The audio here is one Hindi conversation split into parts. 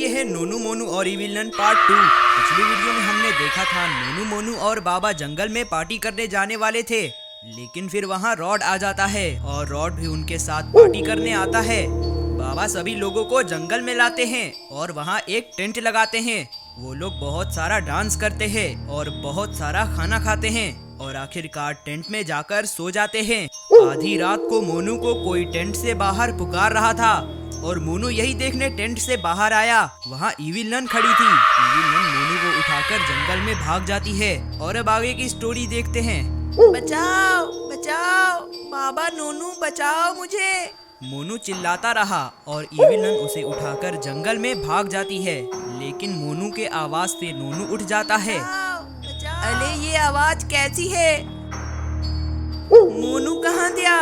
ये है नोनू मोनू और इविल नन पार्ट 2। पिछली वीडियो में हमने देखा था नोनू मोनू और बाबा जंगल में पार्टी करने जाने वाले थे, लेकिन फिर वहाँ रॉड आ जाता है और रॉड भी उनके साथ पार्टी करने आता है। बाबा सभी लोगों को जंगल में लाते हैं और वहाँ एक टेंट लगाते हैं। वो लोग बहुत सारा डांस करते हैं और बहुत सारा खाना खाते हैं और आखिरकार टेंट में जाकर सो जाते हैं। आधी रात को मोनू को कोई टेंट से बाहर पुकार रहा था और मोनू यही देखने टेंट से बाहर आया। वहाँ इविल नन खड़ी थी। इविल नन मोनू को उठाकर जंगल में भाग जाती है और अब आगे की स्टोरी देखते हैं। बचाओ बचाओ बाबा नोनू बचाओ मुझे, मोनू चिल्लाता रहा और इविल नन उसे उठाकर जंगल में भाग जाती है, लेकिन मोनू के आवाज से नोनू उठ जाता है। अरे ये आवाज कैसी है? मोनू कहाँ गया?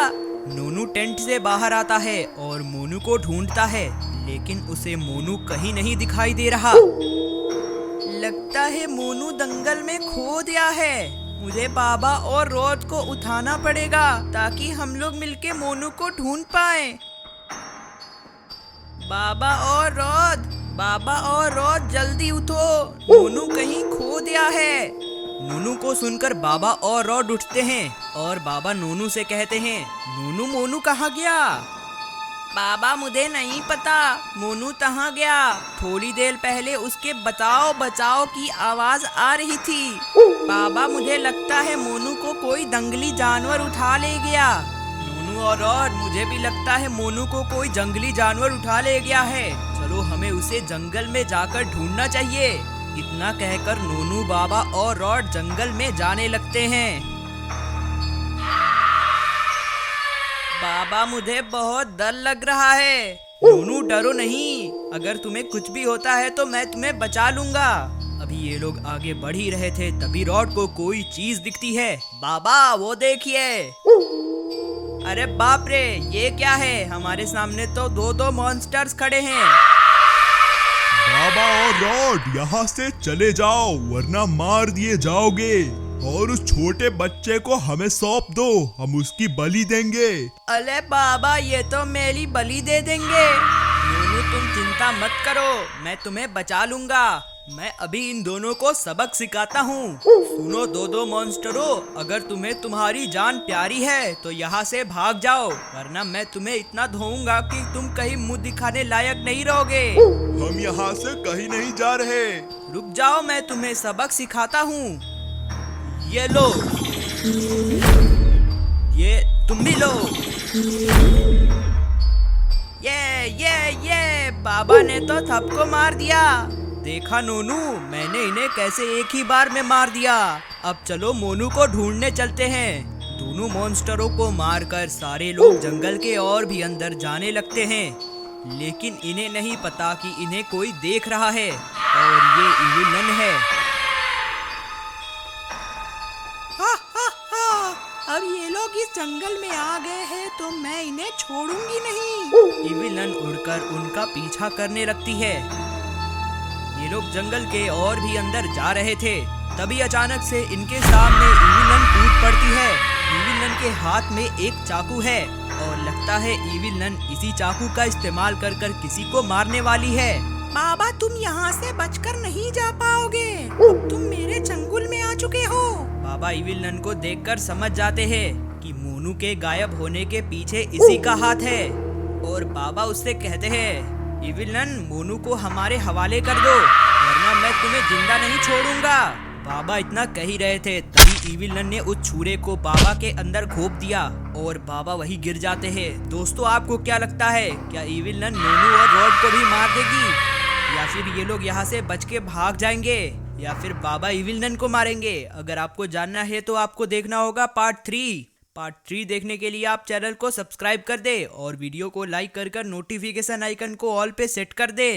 नोनू टेंट से बाहर आता है और मोनू को ढूंढता है, लेकिन उसे मोनू कहीं नहीं दिखाई दे रहा। लगता है मोनू दंगल में खो गया है। मुझे बाबा और रॉड को उठाना पड़ेगा ताकि हम लोग मिलके मोनू को ढूंढ पाए। बाबा और रॉड जल्दी उठो, मोनू कहीं खो गया है। नोनू को सुनकर बाबा और रॉड उठते हैं और बाबा नोनू से कहते हैं, नोनू मोनू कहाँ गया? बाबा मुझे नहीं पता, मोनू कहाँ गया? थोड़ी देर पहले उसके बचाओ बचाओ की आवाज आ रही थी। बाबा मुझे लगता है मोनू को कोई जंगली जानवर उठा ले गया। नोनू और रॉड मुझे भी लगता है मोनू को कोई जंगली जानवर उठा ले गया है। चलो हमें उसे जंगल में जाकर ढूंढना चाहिए। इतना कहकर नोनू बाबा और रॉड जंगल में जाने लगते हैं। बाबा मुझे बहुत डर लग रहा है। नोनू डरो नहीं, अगर तुम्हें कुछ भी होता है तो मैं तुम्हें बचा लूंगा। अभी ये लोग आगे बढ़ ही रहे थे, तभी रॉड को कोई चीज दिखती है। बाबा वो देखिए। अरे बाप रे, ये क्या है? हमारे सामने तो दो मॉन्स्टर्स खड़े हैं। बाबा और रॉड यहाँ से चले जाओ वरना मार दिए जाओगे, और उस छोटे बच्चे को हमें सौंप दो, हम उसकी बलि देंगे। अरे बाबा ये तो मेरी बलि दे देंगे। नोनू तुम चिंता मत करो, मैं तुम्हें बचा लूंगा। मैं अभी इन दोनों को सबक सिखाता हूँ। सुनो दो मॉन्स्टरों, अगर तुम्हें तुम्हारी जान प्यारी है तो यहाँ से भाग जाओ, वरना मैं तुम्हें इतना धोऊंगा कि तुम कहीं मुंह दिखाने लायक नहीं रहोगे। हम यहाँ से कहीं नहीं जा रहे। रुक जाओ, मैं तुम्हें सबक सिखाता हूँ। ये लो, ये तुम भी लो। ये बाबा ने तो सबको मार दिया। देखा नोनू, मैंने इन्हें कैसे एक ही बार में मार दिया। अब चलो मोनू को ढूंढने चलते हैं। दोनों मॉन्स्टरों को मारकर सारे लोग जंगल के और भी अंदर जाने लगते हैं, लेकिन इन्हें नहीं पता कि इन्हें कोई देख रहा है और ये इविल नन है। अब ये लोग इस जंगल में आ गए हैं तो मैं इन्हें छोड़ूंगी नहीं। इविल नन उड़कर उनका पीछा करने लगती है। ये लोग जंगल के और भी अंदर जा रहे थे, तभी अचानक से इनके सामने इविल नन कूद पड़ती है। इविल नन के हाथ में एक चाकू है और लगता है इविल नन इसी चाकू का इस्तेमाल कर किसी को मारने वाली है। बाबा तुम यहाँ से बचकर नहीं जा पाओगे, अब तुम मेरे चंगुल में आ चुके हो। बाबा इविल नन को देखकर समझ जाते हैं कि मोनू के गायब होने के पीछे इसी का हाथ है, और बाबा उससे कहते हैं, इविल नन मोनू को हमारे हवाले कर दो, वरना मैं तुम्हें जिंदा नहीं छोड़ूंगा। बाबा इतना कह ही रहे थे, तभी इविल नन ने उस छुरे को बाबा के अंदर घोंप दिया और बाबा वही गिर जाते हैं। दोस्तों आपको क्या लगता है, क्या इविल नन मोनू और रॉड को भी मार देगी, या फिर ये लोग यहाँ से बच के भाग जाएंगे, या फिर बाबा इविल नन को मारेंगे? अगर आपको जानना है तो आपको देखना होगा पार्ट 3 देखने के लिए आप चैनल को सब्सक्राइब कर दे और वीडियो को लाइक कर नोटिफिकेशन आइकन को ऑल पे सेट कर दे।